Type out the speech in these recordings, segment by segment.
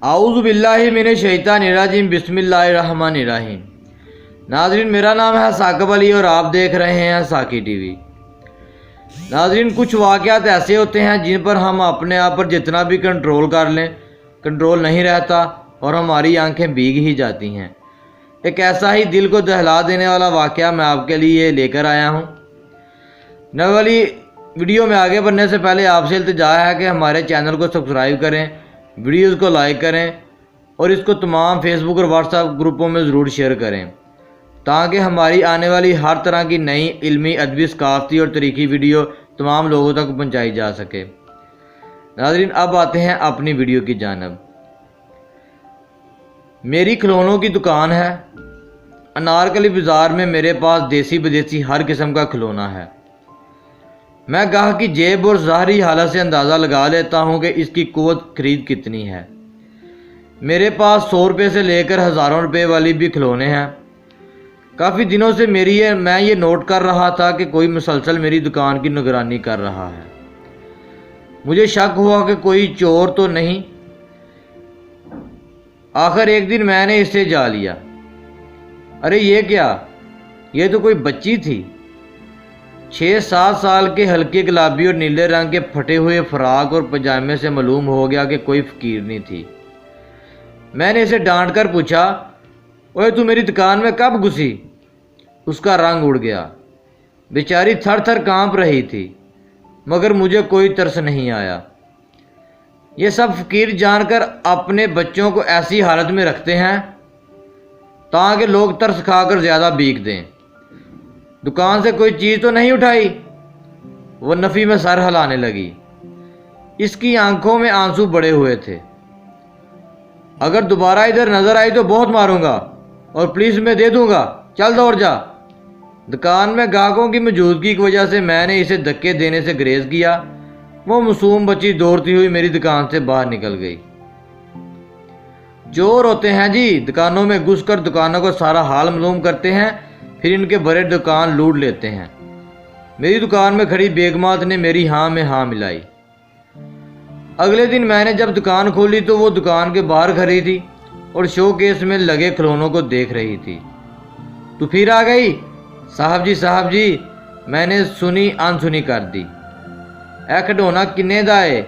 اعوذ باللہ من الشیطان الرجیم بسم اللہ الرحمن الرحیم۔ ناظرین، میرا نام ہے ثاقب علی اور آپ دیکھ رہے ہیں ساکی ٹی وی۔ ناظرین، کچھ واقعات ایسے ہوتے ہیں جن پر ہم اپنے آپ پر جتنا بھی کنٹرول کر لیں کنٹرول نہیں رہتا اور ہماری آنکھیں بھیگ ہی جاتی ہیں۔ ایک ایسا ہی دل کو دہلا دینے والا واقعہ میں آپ کے لیے لے کر آیا ہوں۔ نئی والی ویڈیو میں آگے بڑھنے سے پہلے آپ سے التجا ہے کہ ہمارے چینل کو سبسکرائب کریں، ویڈیوز کو لائک کریں اور اس کو تمام فیس بک اور واٹس ایپ گروپوں میں ضرور شیئر کریں تاکہ ہماری آنے والی ہر طرح کی نئی علمی، ادبی، ثقافتی اور تاریخی ویڈیو تمام لوگوں تک پہنچائی جا سکے۔ ناظرین، اب آتے ہیں اپنی ویڈیو کی جانب۔ میری کھلونوں کی دکان ہے۔ انارکلی بازار میں میرے پاس دیسی بدیسی ہر قسم کا کھلونا ہے۔ میں گاہک کی جیب اور ظاہری حالت سے اندازہ لگا لیتا ہوں کہ اس کی قوت خرید کتنی ہے۔ میرے پاس 100 روپے سے لے کر ہزاروں روپے والی بھی کھلونے ہیں۔ کافی دنوں سے میں یہ نوٹ کر رہا تھا کہ کوئی مسلسل میری دکان کی نگرانی کر رہا ہے۔ مجھے شک ہوا کہ کوئی چور تو نہیں۔ آخر ایک دن میں نے اسے جا لیا۔ ارے یہ کیا؟ یہ تو کوئی بچی تھی۔ 6-7 سال کے ہلکے گلابی اور نیلے رنگ کے پھٹے ہوئے فراق اور پجامے سے معلوم ہو گیا کہ کوئی فقیرنی تھی۔ میں نے اسے ڈانٹ کر پوچھا، اوے تو میری دکان میں کب گھسی؟ اس کا رنگ اڑ گیا۔ بیچاری تھر تھر کانپ رہی تھی، مگر مجھے کوئی ترس نہیں آیا۔ یہ سب فقیر جان کر اپنے بچوں کو ایسی حالت میں رکھتے ہیں تاکہ لوگ ترس کھا کر زیادہ بھیک دیں۔ دکان سے کوئی چیز تو نہیں اٹھائی؟ وہ نفی میں سر ہلانے لگی۔ اس کی آنکھوں میں آنسو بڑے ہوئے تھے۔ اگر دوبارہ ادھر نظر آئی تو بہت ماروں گا اور پولیس میں دے دوں گا، چل دوڑ جا۔ دکان میں گاہکوں کی موجودگی کی وجہ سے میں نے اسے دھکے دینے سے گریز کیا۔ وہ معصوم بچی دوڑتی ہوئی میری دکان سے باہر نکل گئی۔ چور ہوتے ہیں جی، دکانوں میں گھس کر دکانوں کو سارا حال معلوم کرتے ہیں، پھر ان کے بڑے دکان لوٹ لیتے ہیں۔ میری دکان میں کھڑی بیگمات نے میری ہاں میں ہاں ملائی۔ اگلے دن میں نے جب دکان کھولی تو وہ دکان کے باہر کھڑی تھی اور شو کیس میں لگے کھلونوں کو دیکھ رہی تھی۔ تو پھر آ گئی؟ صاحب جی، میں نے سنی انسنی کر دی۔ اے کھڈونا کنے دا ہے؟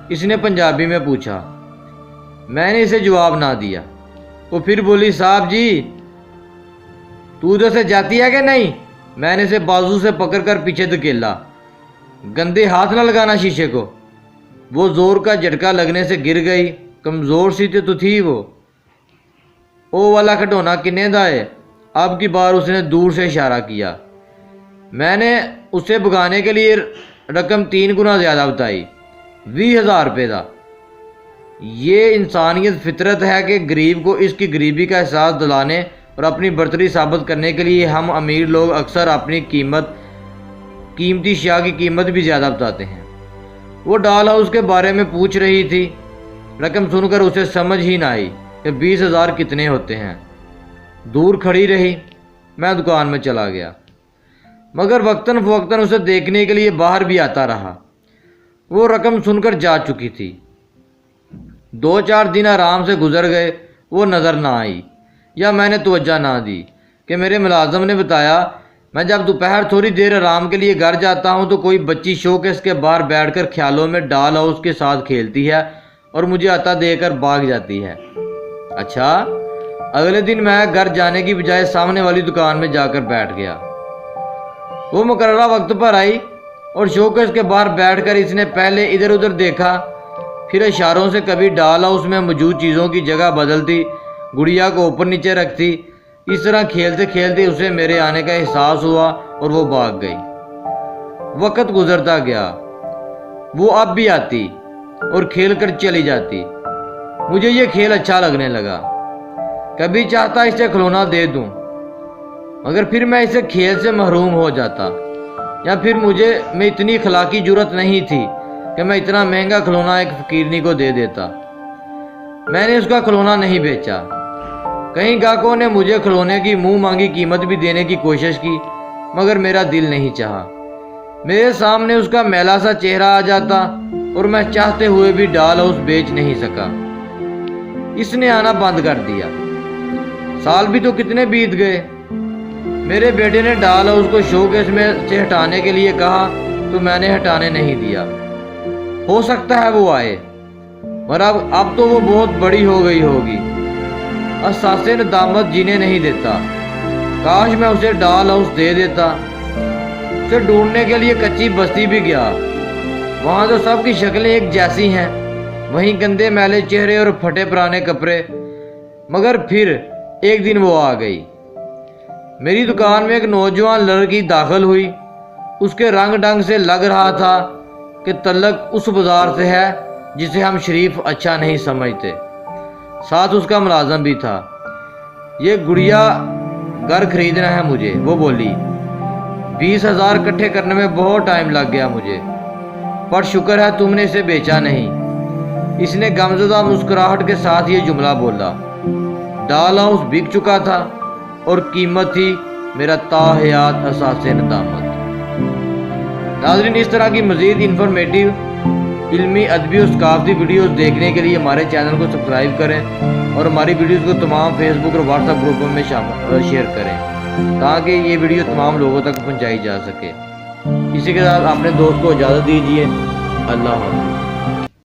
اس نے پنجابی میں پوچھا۔ میں نے اسے جواب نہ دیا۔ وہ پھر بولی، صاحب جی تو ادھر سے جاتی ہے کہ نہیں؟ میں نے اسے بازو سے پکڑ کر پیچھے دھکیلا۔ گندے ہاتھ نہ لگانا شیشے کو۔ وہ زور کا جھٹکا لگنے سے گر گئی۔ کمزور سی تو تھی وہ۔ او والا کھڈونا کنے دا ہے؟ اب کی بار اس نے دور سے اشارہ کیا۔ میں نے اسے بھگانے کے لیے رقم 3 گنا زیادہ بتائی، 20,000 روپے دا۔ یہ انسانیت فطرت ہے کہ غریب کو اس کی غریبی کا احساس دلانے اور اپنی برتری ثابت کرنے کے لیے ہم امیر لوگ اکثر اپنی قیمتی اشیاء کی قیمت بھی زیادہ بتاتے ہیں۔ وہ ڈال ہاؤس کے بارے میں پوچھ رہی تھی۔ رقم سن کر اسے سمجھ ہی نہ آئی کہ 20,000 کتنے ہوتے ہیں۔ دور کھڑی رہی۔ میں دکان میں چلا گیا، مگر وقتاً فوقتاً اسے دیکھنے کے لیے باہر بھی آتا رہا۔ وہ رقم سن کر جا چکی تھی۔ 2-4 دن آرام سے گزر گئے، وہ نظر نہ آئی یا میں نے توجہ نہ دی کہ میرے ملازم نے بتایا میں جب دوپہر تھوڑی دیر آرام کے لیے گھر جاتا ہوں تو کوئی بچی شو کیس کے باہر بیٹھ کر خیالوں میں ڈال ہاؤس کے ساتھ کھیلتی ہے اور مجھے عطا دے کر بھاگ جاتی ہے۔ اچھا، اگلے دن میں گھر جانے کی بجائے سامنے والی دکان میں جا کر بیٹھ گیا۔ وہ مقررہ وقت پر آئی اور شو کیس کے باہر بیٹھ کر اس نے پہلے ادھر ادھر دیکھا، پھر اشاروں سے کبھی ڈال ہاؤس میں موجود چیزوں کی جگہ بدلتی، گڑیا کو اوپر نیچے رکھتی۔ اس طرح کھیلتے کھیلتے اسے میرے آنے کا احساس ہوا اور وہ بھاگ گئی۔ وقت گزرتا گیا، وہ اب بھی آتی اور کھیل کر چلی جاتی۔ مجھے یہ کھیل اچھا لگنے لگا۔ کبھی چاہتا اسے کھلونا دے دوں، مگر پھر میں اسے کھیل سے محروم ہو جاتا، یا پھر میں اتنی اخلاقی جرت نہیں تھی کہ میں اتنا مہنگا کھلونا ایک فقیرنی کو دے دیتا۔ میں نے اس کا کھلونا نہیں بیچا۔ کئی گاہکوں نے مجھے کھلونے کی منہ مانگی قیمت بھی دینے کی کوشش کی، مگر میرا دل نہیں چاہا۔ میرے سامنے اس کا میلا سا چہرہ آ جاتا اور میں چاہتے ہوئے بھی ڈال ہاؤس بیچ نہیں سکا۔ اس نے آنا بند کر دیا۔ سال بھی تو کتنے بیت گئے۔ میرے بیٹے نے ڈال ہاؤس کو شو کیس میں سے ہٹانے کے لیے کہا تو میں نے ہٹانے نہیں دیا۔ ہو سکتا ہے وہ آئے، مگر اب تو وہ بہت بڑی ہو گئی ہوگی۔ احساس ندامت جینے نہیں دیتا۔ کاش میں اسے ڈال ہاؤس دے دیتا۔ اسے ڈھونڈنے کے لیے کچی بستی بھی گیا، وہاں تو سب کی شکلیں ایک جیسی ہیں، وہیں گندے میلے چہرے اور پھٹے پرانے کپڑے۔ مگر پھر ایک دن وہ آ گئی۔ میری دکان میں ایک نوجوان لڑکی داخل ہوئی۔ اس کے رنگ ڈنگ سے لگ رہا تھا کہ تعلق اس بازار سے ہے جسے ہم شریف اچھا نہیں سمجھتے۔ ساتھ اس کا ملازم بھی تھا۔ یہ گڑیا گھر خریدنا ہے مجھے، وہ بولی۔ 20,000 اکٹھے کرنے میں بہت ٹائم لگ گیا مجھے، پر شکر ہے تم نے اسے بیچا نہیں۔ اس نے غمزدہ مسکراہٹ کے ساتھ یہ جملہ بولا۔ ڈال ہاؤس بک چکا تھا اور قیمت تھی میرا تاحیات احساس ندامت۔ ناظرین، اس طرح کی مزید انفارمیٹیو، علمی، ادبی اور ثقافتی ویڈیوز دیکھنے کے لیے ہمارے چینل کو سبسکرائب کریں اور ہماری ویڈیوز کو تمام فیس بک اور واٹس ایپ گروپوں میں شیئر کریں تاکہ یہ ویڈیو تمام لوگوں تک پہنچائی جا سکے۔ اسی کے ساتھ اپنے دوست کو اجازت دیجیے۔ اللہ حافظ۔